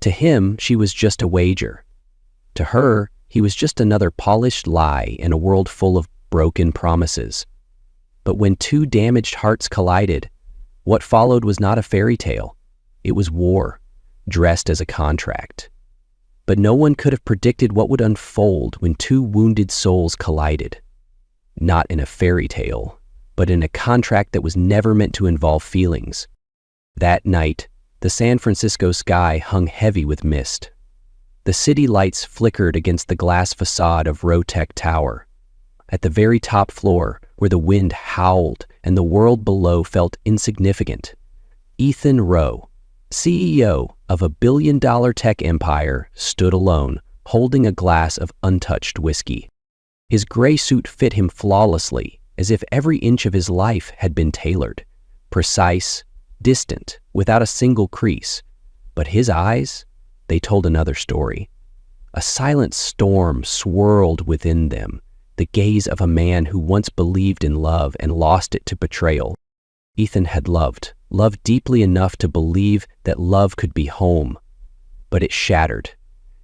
To him, she was just a wager. To her, he was just another polished lie in a world full of broken promises. But when two damaged hearts collided, what followed was not a fairy tale. It was war, dressed as a contract. But no one could have predicted what would unfold when two wounded souls collided. Not in a fairy tale, but in a contract that was never meant to involve feelings. That night, the San Francisco sky hung heavy with mist. The city lights flickered against the glass facade of Rotec Tower. At the very top floor, where the wind howled and the world below felt insignificant, Ethan Rowe, CEO of a billion-dollar tech empire, stood alone, holding a glass of untouched whiskey. His gray suit fit him flawlessly, as if every inch of his life had been tailored, precise, distant, without a single crease. But his eyes, they told another story. A silent storm swirled within them, the gaze of a man who once believed in love and lost it to betrayal. Ethan had loved deeply enough to believe that love could be home, but it shattered.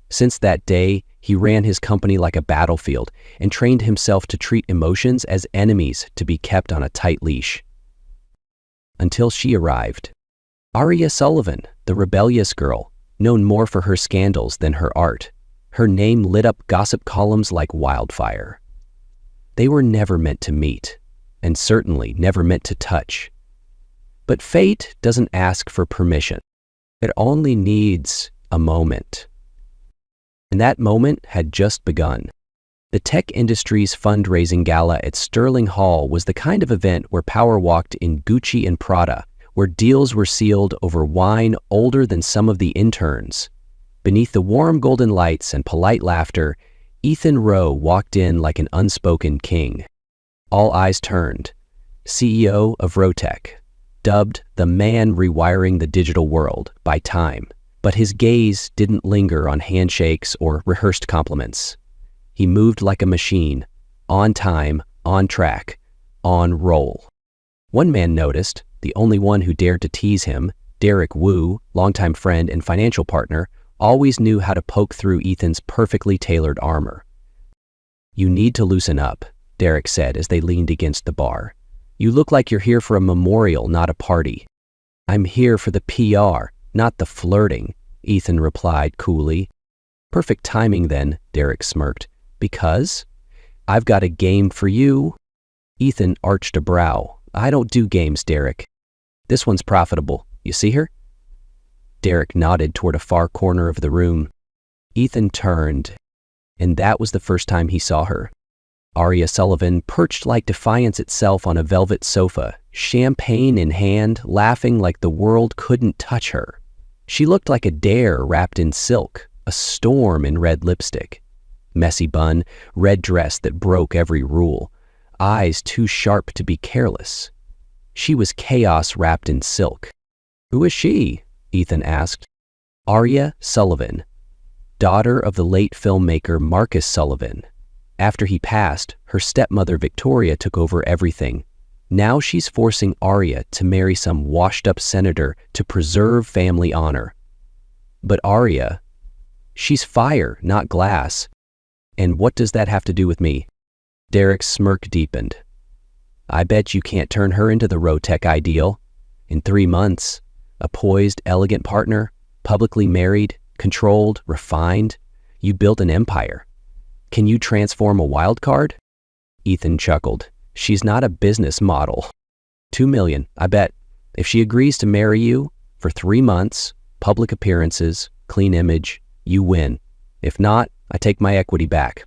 Since that day, he ran his company like a battlefield and trained himself to treat emotions as enemies to be kept on a tight leash. Until she arrived. Aria Sullivan, the rebellious girl, known more for her scandals than her art. Her name lit up gossip columns like wildfire. They were never meant to meet, and certainly never meant to touch. But fate doesn't ask for permission. It only needs a moment. And that moment had just begun. The tech industry's fundraising gala at Sterling Hall was the kind of event where power walked in Gucci and Prada, where deals were sealed over wine older than some of the interns. Beneath the warm golden lights and polite laughter, Ethan Rowe walked in like an unspoken king. All eyes turned. CEO of Rotec, dubbed the man rewiring the digital world by Time. But his gaze didn't linger on handshakes or rehearsed compliments. He moved like a machine, on time, on track, on roll. One man noticed, the only one who dared to tease him, Derek Wu, longtime friend and financial partner, always knew how to poke through Ethan's perfectly tailored armor. "You need to loosen up," Derek said as they leaned against the bar. "You look like you're here for a memorial, not a party." "I'm here for the PR, not the flirting," Ethan replied coolly. "Perfect timing then," Derek smirked. "Because? I've got a game for you." Ethan arched a brow. "I don't do games, Derek. This one's profitable. You see her?" Derek nodded toward a far corner of the room. Ethan turned, and that was the first time he saw her. Aria Sullivan perched like defiance itself on a velvet sofa, champagne in hand, laughing like the world couldn't touch her. She looked like a dare wrapped in silk, a storm in red lipstick. Messy bun, red dress that broke every rule, eyes too sharp to be careless. She was chaos wrapped in silk. "Who is she?" Ethan asked. "Aria Sullivan, daughter of the late filmmaker Marcus Sullivan. After he passed, her stepmother Victoria took over everything. Now she's forcing Aria to marry some washed-up senator to preserve family honor. But Aria, she's fire, not glass. And what does that have to do with me?" Derek's smirk deepened. "I bet you can't turn her into the Rotec ideal. In 3 months, a poised, elegant partner, publicly married, controlled, refined, you built an empire. Can you transform a wild card?" Ethan chuckled. "She's not a business model. 2 million, I bet. If she agrees to marry you, for 3 months, public appearances, clean image, you win. If not, I take my equity back."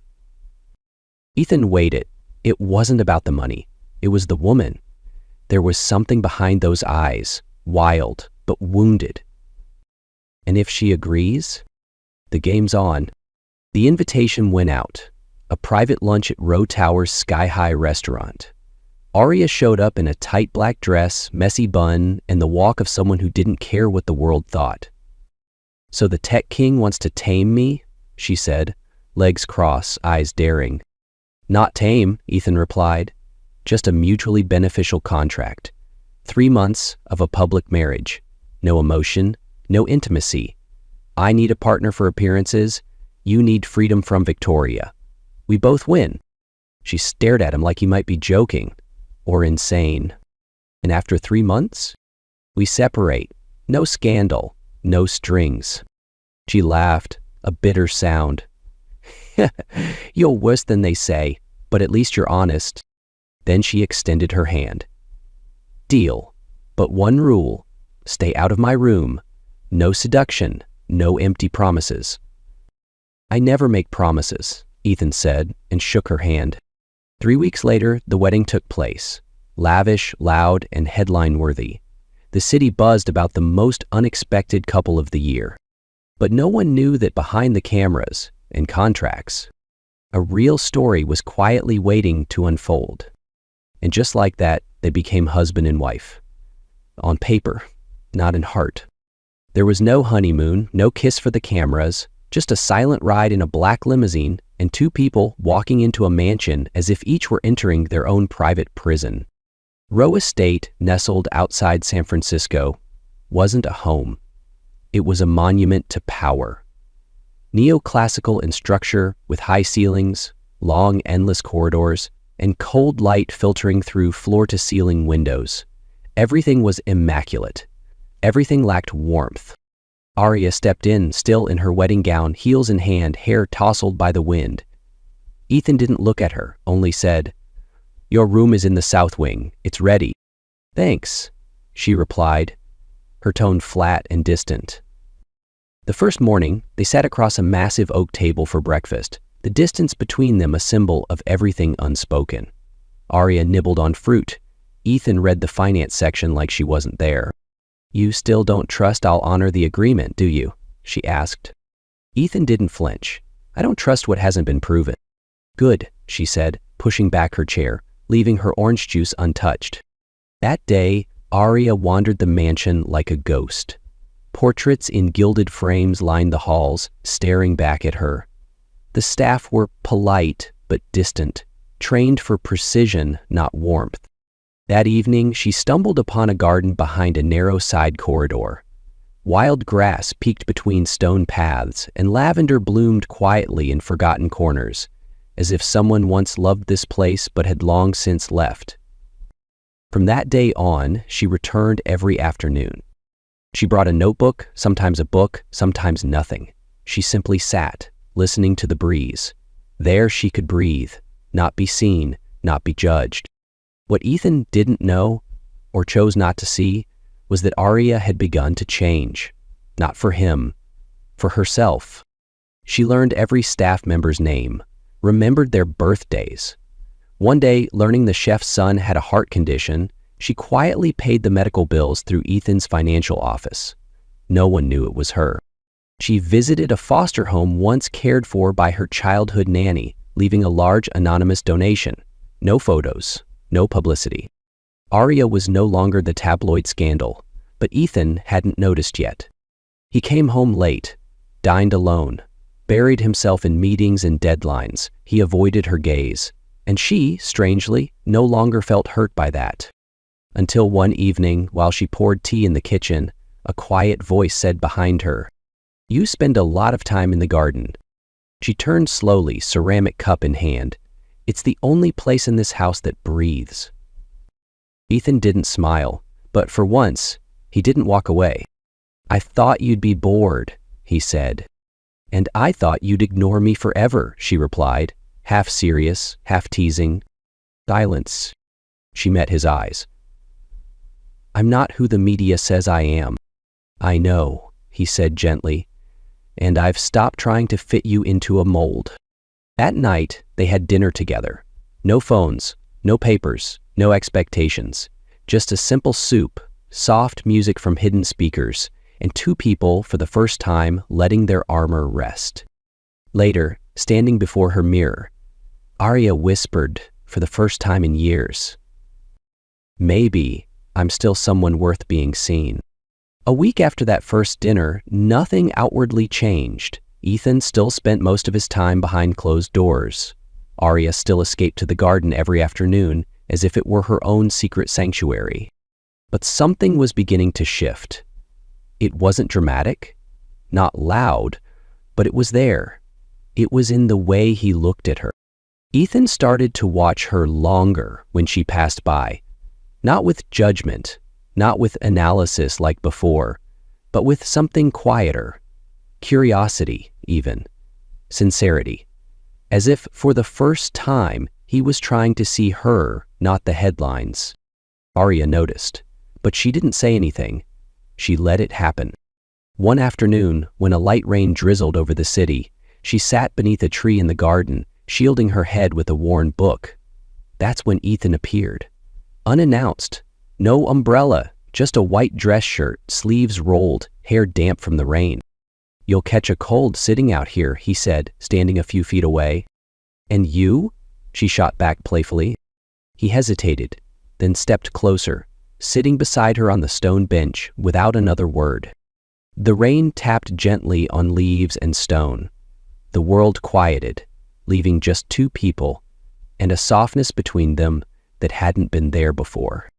Ethan weighed it. It wasn't about the money. It was the woman. There was something behind those eyes, wild but wounded. And if she agrees, the game's on. The invitation went out. A private lunch at Rowe Tower's sky-high restaurant. Aria showed up in a tight black dress, messy bun, and the walk of someone who didn't care what the world thought. "So the tech king wants to tame me?" she said, legs crossed, eyes daring. "Not tame," Ethan replied. "Just a mutually beneficial contract. 3 months of a public marriage. No emotion, no intimacy. I need a partner for appearances. You need freedom from Victoria. We both win." She stared at him like he might be joking or insane. "And after 3 months, we separate. No scandal, no strings." She laughed, a bitter sound. "You're worse than they say, but at least you're honest." Then she extended her hand. "Deal, but one rule. Stay out of my room. No seduction, no empty promises." "I never make promises," Ethan said, and shook her hand. 3 weeks later, the wedding took place. Lavish, loud, and headline-worthy. The city buzzed about the most unexpected couple of the year. But no one knew that behind the cameras and contracts, a real story was quietly waiting to unfold. And just like that, they became husband and wife. On paper, not in heart. There was no honeymoon, no kiss for the cameras, just a silent ride in a black limousine and 2 people walking into a mansion as if each were entering their own private prison. Row Estate, nestled outside San Francisco, wasn't a home. It was a monument to power. Neoclassical in structure, with high ceilings, long, endless corridors, and cold light filtering through floor-to-ceiling windows. Everything was immaculate. Everything lacked warmth. Aria stepped in, still in her wedding gown, heels in hand, hair tousled by the wind. Ethan didn't look at her, only said, "Your room is in the south wing. It's ready." "Thanks," she replied, her tone flat and distant. The first morning, they sat across a massive oak table for breakfast, the distance between them a symbol of everything unspoken. Aria nibbled on fruit. Ethan read the finance section like she wasn't there. "You still don't trust I'll honor the agreement, do you?" she asked. Ethan didn't flinch. "I don't trust what hasn't been proven." "Good," she said, pushing back her chair, leaving her orange juice untouched. That day, Aria wandered the mansion like a ghost. Portraits in gilded frames lined the halls, staring back at her. The staff were polite but distant, trained for precision, not warmth. That evening, she stumbled upon a garden behind a narrow side corridor. Wild grass peeked between stone paths, and lavender bloomed quietly in forgotten corners, as if someone once loved this place but had long since left. From that day on, she returned every afternoon. She brought a notebook, sometimes a book, sometimes nothing. She simply sat, listening to the breeze. There she could breathe, not be seen, not be judged. What Ethan didn't know, or chose not to see, was that Aria had begun to change. Not for him, for herself. She learned every staff member's name, remembered their birthdays. One day, learning the chef's son had a heart condition, she quietly paid the medical bills through Ethan's financial office. No one knew it was her. She visited a foster home once cared for by her childhood nanny, leaving a large anonymous donation. No photos, no publicity. Aria was no longer the tabloid scandal, but Ethan hadn't noticed yet. He came home late, dined alone, buried himself in meetings and deadlines. He avoided her gaze, and she, strangely, no longer felt hurt by that. Until one evening, while she poured tea in the kitchen, a quiet voice said behind her, "You spend a lot of time in the garden." She turned slowly, ceramic cup in hand. "It's the only place in this house that breathes." Ethan didn't smile, but for once, he didn't walk away. "I thought you'd be bored," he said. "And I thought you'd ignore me forever," she replied, half serious, half teasing. Silence. She met his eyes. "I'm not who the media says I am." "I know," he said gently, "and I've stopped trying to fit you into a mold." That night, they had dinner together. No phones, no papers, no expectations. Just a simple soup, soft music from hidden speakers, and 2 people, for the first time, letting their armor rest. Later, standing before her mirror, Aria whispered, for the first time in years, "Maybe I'm still someone worth being seen." A week after that first dinner, nothing outwardly changed. Ethan still spent most of his time behind closed doors. Aria still escaped to the garden every afternoon, as if it were her own secret sanctuary. But something was beginning to shift. It wasn't dramatic, not loud, but it was there. It was in the way he looked at her. Ethan started to watch her longer when she passed by, not with judgment, not with analysis like before, but with something quieter, curiosity even, sincerity, as if for the first time he was trying to see her, not the headlines. Arya noticed, but she didn't say anything. She let it happen. One afternoon, when a light rain drizzled over the city, she sat beneath a tree in the garden, shielding her head with a worn book. That's when Ethan appeared. Unannounced. No umbrella, just a white dress shirt, sleeves rolled, hair damp from the rain. "You'll catch a cold sitting out here," he said, standing a few feet away. "And you?" she shot back playfully. He hesitated, then stepped closer, sitting beside her on the stone bench without another word. The rain tapped gently on leaves and stone. The world quieted, leaving just two people, and a softness between them that hadn't been there before.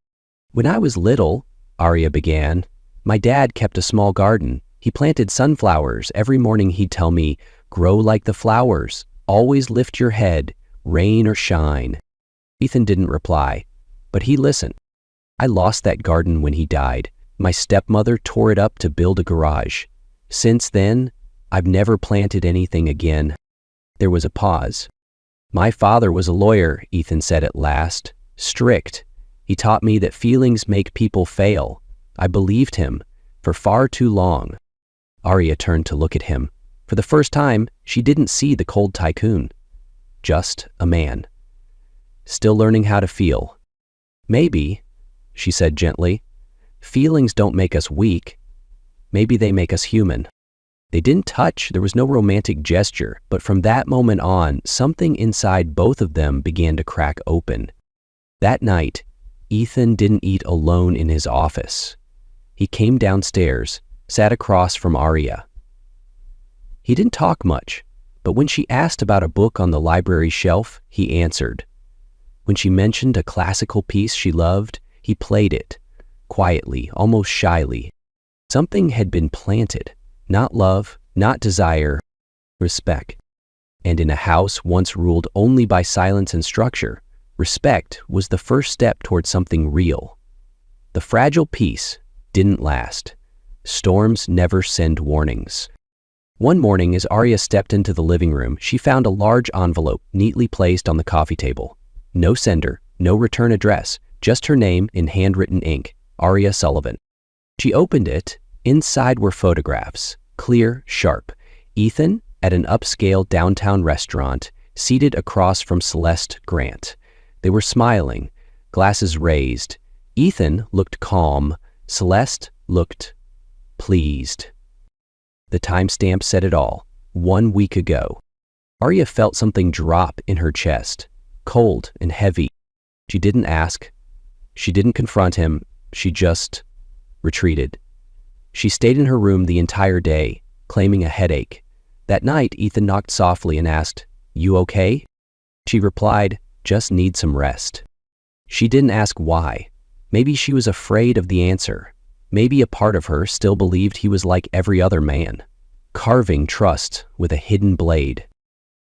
"When I was little," Arya began, "my dad kept a small garden. He planted sunflowers. Every morning he'd tell me, 'Grow like the flowers. Always lift your head, rain or shine.'" Ethan didn't reply, but he listened. "I lost that garden when he died. My stepmother tore it up to build a garage. Since then, I've never planted anything again." There was a pause. "My father was a lawyer," Ethan said at last. "Strict. He taught me that feelings make people fail. I believed him for far too long." Arya turned to look at him. For the first time, she didn't see the cold tycoon. Just a man. Still learning how to feel. "Maybe," she said gently, "feelings don't make us weak. Maybe they make us human." They didn't touch, there was no romantic gesture, but from that moment on, something inside both of them began to crack open. That night, Ethan didn't eat alone in his office. He came downstairs, sat across from Arya. He didn't talk much, but when she asked about a book on the library shelf, he answered. When she mentioned a classical piece she loved, he played it, quietly, almost shyly. Something had been planted, not love, not desire, respect. And in a house once ruled only by silence and structure, respect was the first step toward something real. The fragile peace didn't last. Storms never send warnings. One morning, as Arya stepped into the living room, she found a large envelope neatly placed on the coffee table. No sender, no return address, just her name in handwritten ink, Arya Sullivan. She opened it. Inside were photographs, clear, sharp. Ethan at an upscale downtown restaurant, seated across from Celeste Grant. They were smiling, glasses raised. Ethan looked calm. Celeste looked pleased. The timestamp said it all. 1 week ago. Arya felt something drop in her chest, cold and heavy. She didn't ask. She didn't confront him. She just retreated. She stayed in her room the entire day, claiming a headache. That night, Ethan knocked softly and asked, "You okay?" She replied, "Just need some rest." She didn't ask why. Maybe she was afraid of the answer. Maybe a part of her still believed he was like every other man, carving trust with a hidden blade.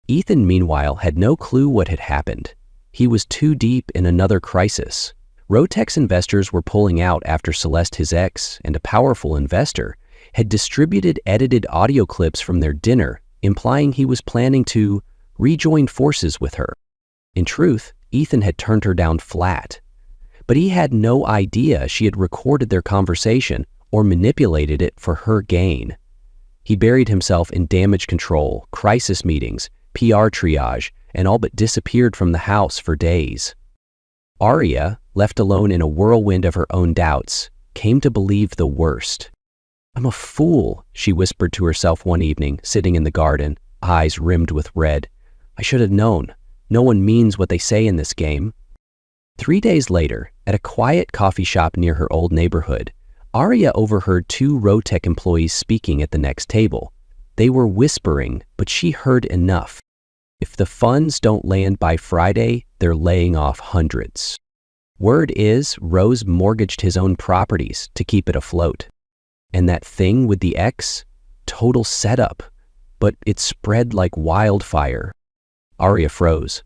Ethan, meanwhile, had no clue what had happened. He was too deep in another crisis. Rotex investors were pulling out after Celeste, his ex, and a powerful investor, had distributed edited audio clips from their dinner, implying he was planning to rejoin forces with her. In truth, Ethan had turned her down flat. But he had no idea she had recorded their conversation or manipulated it for her gain. He buried himself in damage control, crisis meetings, PR triage, and all but disappeared from the house for days. Arya, left alone in a whirlwind of her own doubts, came to believe the worst. "I'm a fool," she whispered to herself one evening, sitting in the garden, eyes rimmed with red. "I should have known. No one means what they say in this game." 3 days later, at a quiet coffee shop near her old neighborhood, Arya overheard 2 Rotec employees speaking at the next table. They were whispering, but she heard enough. If the funds don't land by Friday, they're laying off hundreds. Word is, Rose mortgaged his own properties to keep it afloat. And that thing with the ex? total setup, but it spread like wildfire. Arya froze.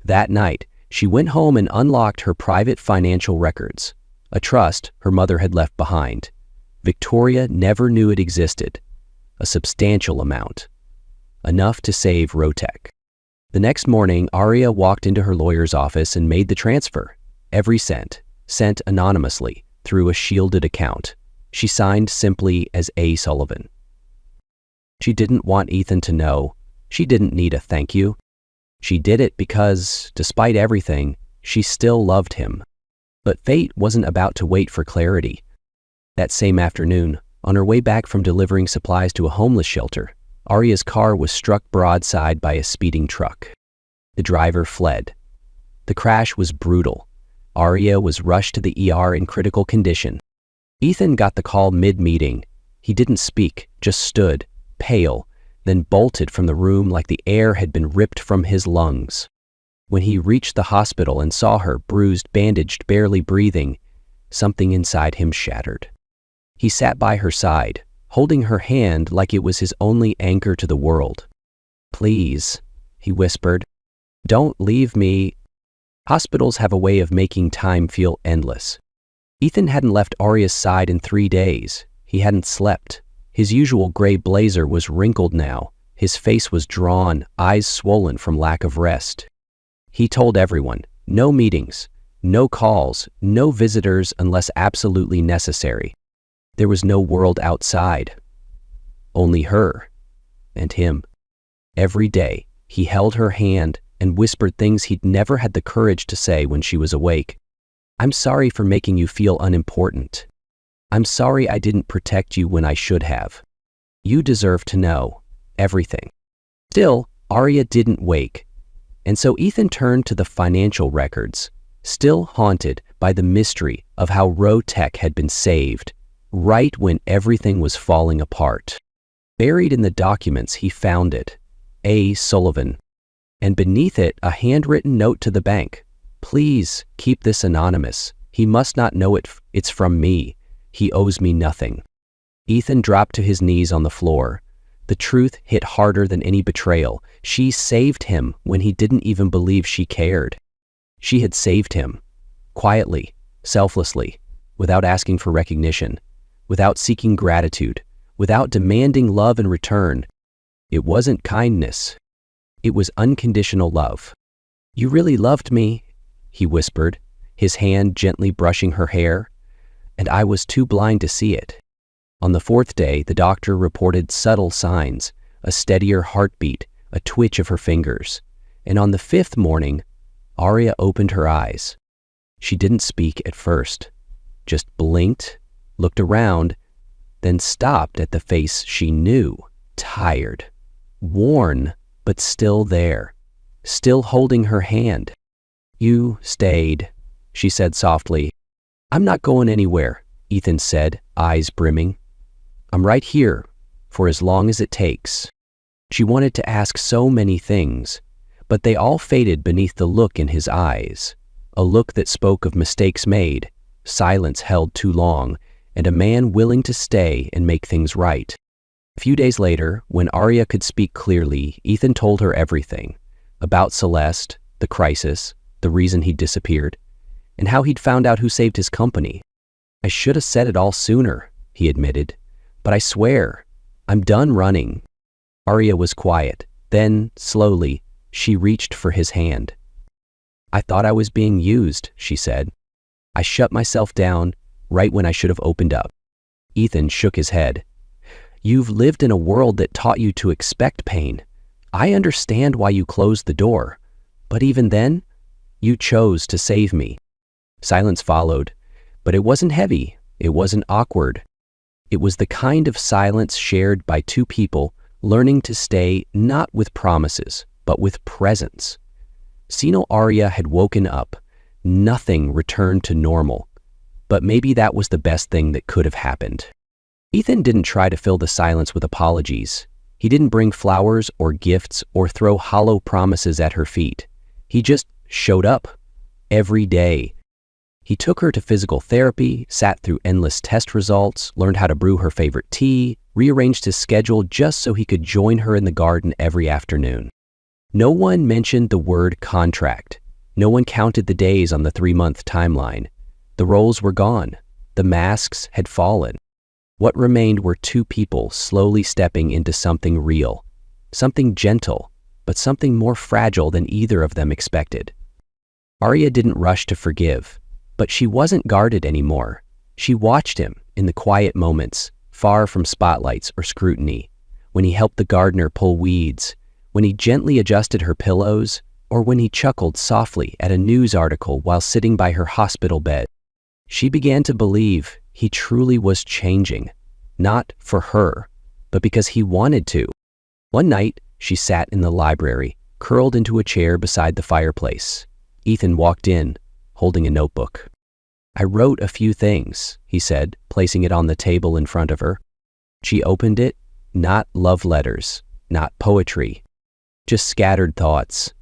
That night, she went home and unlocked her private financial records, a trust her mother had left behind. Victoria never knew it existed. A substantial amount. Enough to save Rotek. The next morning, Arya walked into her lawyer's office and made the transfer. Every cent, sent anonymously, through a shielded account. She signed simply as A. Sullivan. She didn't want Ethan to know. She didn't need a thank you. She did it because, despite everything, she still loved him. But fate wasn't about to wait for clarity. That same afternoon, on her way back from delivering supplies to a homeless shelter, Arya's car was struck broadside by a speeding truck. The driver fled. The crash was brutal. Arya was rushed to the ER in critical condition. Ethan got the call mid-meeting. He didn't speak, just stood, pale, then bolted from the room like the air had been ripped from his lungs. When he reached the hospital and saw her, bruised, bandaged, barely breathing, something inside him shattered. He sat by her side, holding her hand like it was his only anchor to the world. "Please," he whispered, "don't leave me." Hospitals have a way of making time feel endless. Ethan hadn't left Arya's side in 3 days. He hadn't slept. His usual gray blazer was wrinkled now. His face was drawn, eyes swollen from lack of rest. He told everyone, no meetings, no calls, no visitors unless absolutely necessary. There was no world outside. Only her and him. Every day, he held her hand and whispered things he'd never had the courage to say when she was awake. "I'm sorry for making you feel unimportant. I'm sorry I didn't protect you when I should have. You deserve to know everything." Still, Arya didn't wake. And so Ethan turned to the financial records, still haunted by the mystery of how Rotek had been saved, right when everything was falling apart. Buried in the documents, he found it, A. Sullivan, and beneath it a handwritten note to the bank. "Please keep this anonymous. He must not know it's from me. He owes me nothing." Ethan dropped to his knees on the floor. The truth hit harder than any betrayal. She saved him when he didn't even believe she cared. She had saved him, quietly, selflessly, without asking for recognition, without seeking gratitude, without demanding love in return. It wasn't kindness. It was unconditional love. "You really loved me," he whispered, his hand gently brushing her hair, "and I was too blind to see it." On the 4th day, the doctor reported subtle signs, a steadier heartbeat, a twitch of her fingers. And on the 5th morning, Arya opened her eyes. She didn't speak at first, just blinked, looked around, then stopped at the face she knew, tired, worn, but still there, still holding her hand. "You stayed," she said softly. "I'm not going anywhere," Ethan said, eyes brimming. "I'm right here, for as long as it takes." She wanted to ask so many things, but they all faded beneath the look in his eyes, a look that spoke of mistakes made, silence held too long, and a man willing to stay and make things right. A few days later, when Arya could speak clearly, Ethan told her everything, about Celeste, the crisis, the reason he'd disappeared, and how he'd found out who saved his company. "I should have said it all sooner," he admitted. "But I swear, I'm done running." Arya was quiet. Then, slowly, she reached for his hand. "I thought I was being used," she said. "I shut myself down right when I should have opened up." Ethan shook his head. "You've lived in a world that taught you to expect pain. I understand why you closed the door. But even then, you chose to save me." Silence followed, but it wasn't heavy. It wasn't awkward. It was the kind of silence shared by two people learning to stay not with promises, but with presence. Senile Arya had woken up. Nothing returned to normal. But maybe that was the best thing that could have happened. Ethan didn't try to fill the silence with apologies. He didn't bring flowers or gifts or throw hollow promises at her feet. He just showed up every day. He took her to physical therapy, sat through endless test results, learned how to brew her favorite tea, rearranged his schedule just so he could join her in the garden every afternoon. No one mentioned the word contract. No one counted the days on the 3-month timeline. The roles were gone. The masks had fallen. What remained were two people slowly stepping into something real, something gentle, but something more fragile than either of them expected. Arya didn't rush to forgive, but she wasn't guarded anymore. She watched him in the quiet moments, far from spotlights or scrutiny, when he helped the gardener pull weeds, when he gently adjusted her pillows, or when he chuckled softly at a news article while sitting by her hospital bed. She began to believe he truly was changing, not for her, but because he wanted to. One night, she sat in the library, curled into a chair beside the fireplace. Ethan walked in, holding a notebook. "I wrote a few things," he said, placing it on the table in front of her. She opened it, not love letters, not poetry, just scattered thoughts,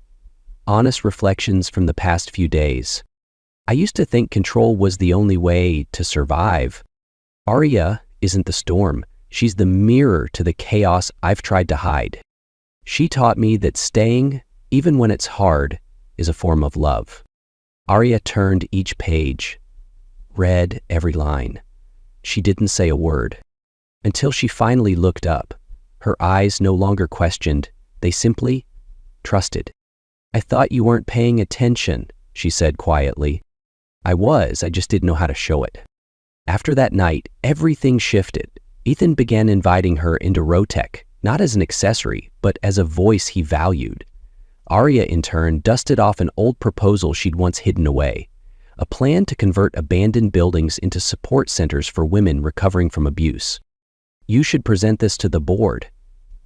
honest reflections from the past few days. "I used to think control was the only way to survive. Arya isn't the storm. She's the mirror to the chaos I've tried to hide. She taught me that staying, even when it's hard, is a form of love." Arya turned each page, read every line. She didn't say a word, until she finally looked up. Her eyes no longer questioned, they simply trusted. "I thought you weren't paying attention," she said quietly. "I was, I just didn't know how to show it." After that night, everything shifted. Ethan began inviting her into Rotech, not as an accessory, but as a voice he valued. Arya, in turn, dusted off an old proposal she'd once hidden away, a plan to convert abandoned buildings into support centers for women recovering from abuse. "You should present this to the board,"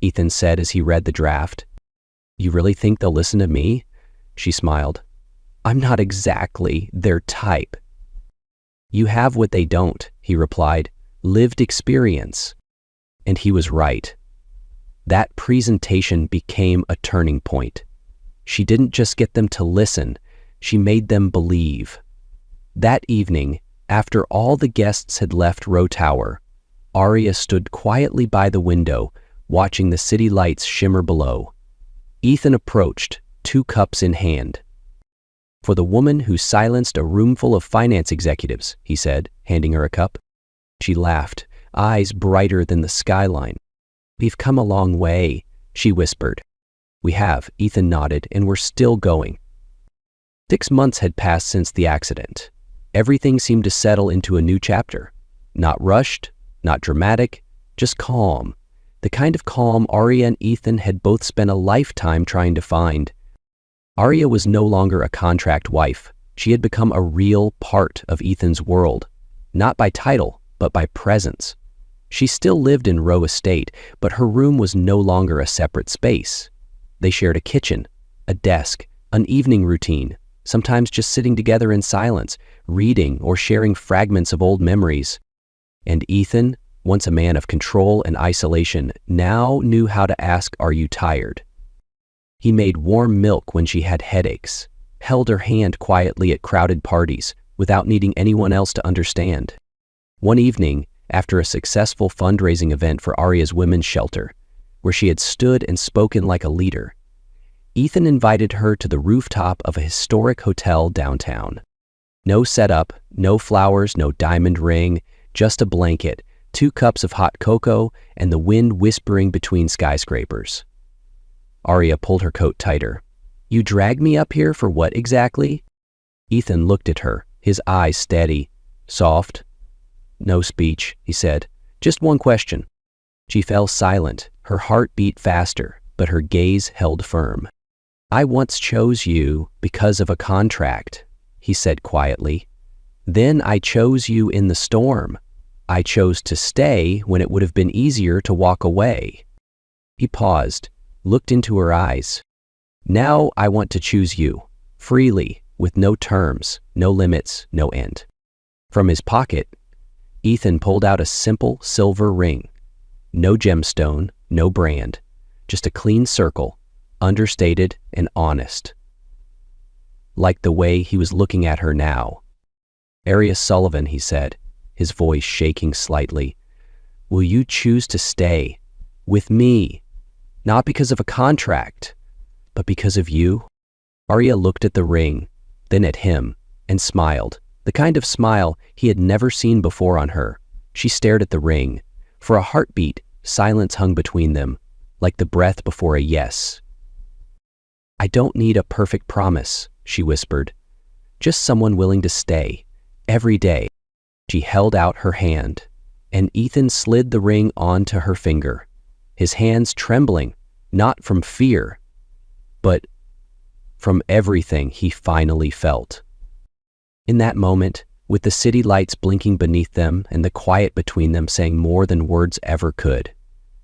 Ethan said as he read the draft. "You really think they'll listen to me?" She smiled. "I'm not exactly their type." "You have what they don't," he replied, "lived experience." And he was right. That presentation became a turning point. She didn't just get them to listen, she made them believe. That evening, after all the guests had left Row Tower, Arya stood quietly by the window, watching the city lights shimmer below. Ethan approached, 2 cups in hand. "For the woman who silenced a room full of finance executives," he said, handing her a cup. She laughed, eyes brighter than the skyline. "We've come a long way," she whispered. "We have," Ethan nodded, "and we're still going." 6 months had passed since the accident. Everything seemed to settle into a new chapter. Not rushed, not dramatic, just calm. The kind of calm Arya and Ethan had both spent a lifetime trying to find. Arya was no longer a contract wife. She had become a real part of Ethan's world, not by title, but by presence. She still lived in Row Estate, but her room was no longer a separate space. They shared a kitchen, a desk, an evening routine, sometimes just sitting together in silence, reading or sharing fragments of old memories. And Ethan, once a man of control and isolation, now knew how to ask, "Are you tired?" He made warm milk when she had headaches, held her hand quietly at crowded parties without needing anyone else to understand. One evening, after a successful fundraising event for Arya's women's shelter, where she had stood and spoken like a leader, Ethan invited her to the rooftop of a historic hotel downtown. No setup, no flowers, no diamond ring, just a blanket, 2 cups of hot cocoa, and the wind whispering between skyscrapers. Arya pulled her coat tighter. "You dragged me up here for what exactly?" Ethan looked at her, his eyes steady, soft. "No speech," he said. "Just one question." She fell silent, her heart beat faster, but her gaze held firm. "I once chose you because of a contract," he said quietly. "Then I chose you in the storm. I chose to stay when it would have been easier to walk away." He paused, looked into her eyes. "Now I want to choose you, freely, with no terms, no limits, no end." From his pocket, Ethan pulled out a simple silver ring. No gemstone, no brand, just a clean circle, understated and honest. Like the way he was looking at her now. "Arius Sullivan," he said, his voice shaking slightly. Will you choose to stay with me, not because of a contract, but because of you? Arya looked at the ring, then at him, and smiled, the kind of smile he had never seen before on her. She stared at the ring. For a heartbeat, silence hung between them, like the breath before a yes. I don't need a perfect promise, she whispered. Just someone willing to stay, every day. She held out her hand, and Ethan slid the ring onto her finger, his hands trembling, not from fear, but from everything he finally felt. In that moment, with the city lights blinking beneath them and the quiet between them saying more than words ever could,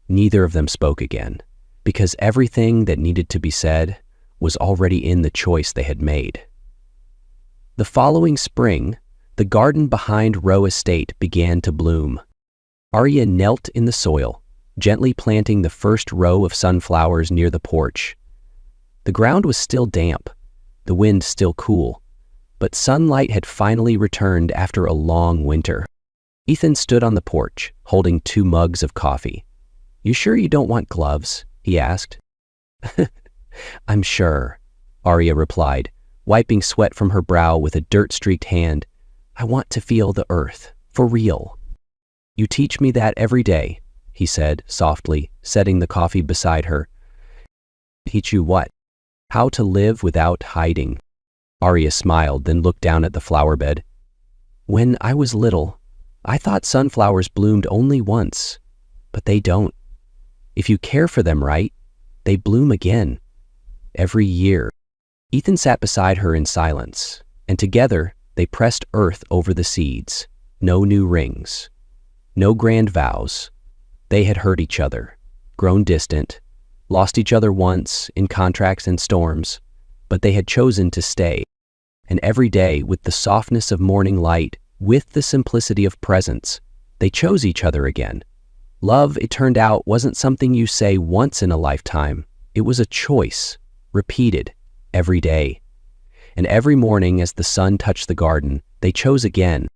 neither of them spoke again, because everything that needed to be said was already in the choice they had made. The following spring, the garden behind Rowe Estate began to bloom. Arya knelt in the soil, gently planting the first row of sunflowers near the porch. The ground was still damp, the wind still cool, but sunlight had finally returned after a long winter. Ethan stood on the porch, holding 2 mugs of coffee. You sure you don't want gloves? He asked. I'm sure, Arya replied, wiping sweat from her brow with a dirt-streaked hand. I want to feel the earth, for real. You teach me that every day, he said softly, setting the coffee beside her. Teach you what? How to live without hiding. Arya smiled, then looked down at the flower bed. When I was little, I thought sunflowers bloomed only once, but they don't. If you care for them right, they bloom again, every year. Ethan sat beside her in silence, and together they pressed earth over the seeds. No new rings, no grand vows. They had hurt each other, grown distant, lost each other once in contracts and storms, but they had chosen to stay. And every day, with the softness of morning light, with the simplicity of presence, they chose each other again. Love, it turned out, wasn't something you say once in a lifetime. It was a choice, repeated, every day. And every morning as the sun touched the garden, they chose again,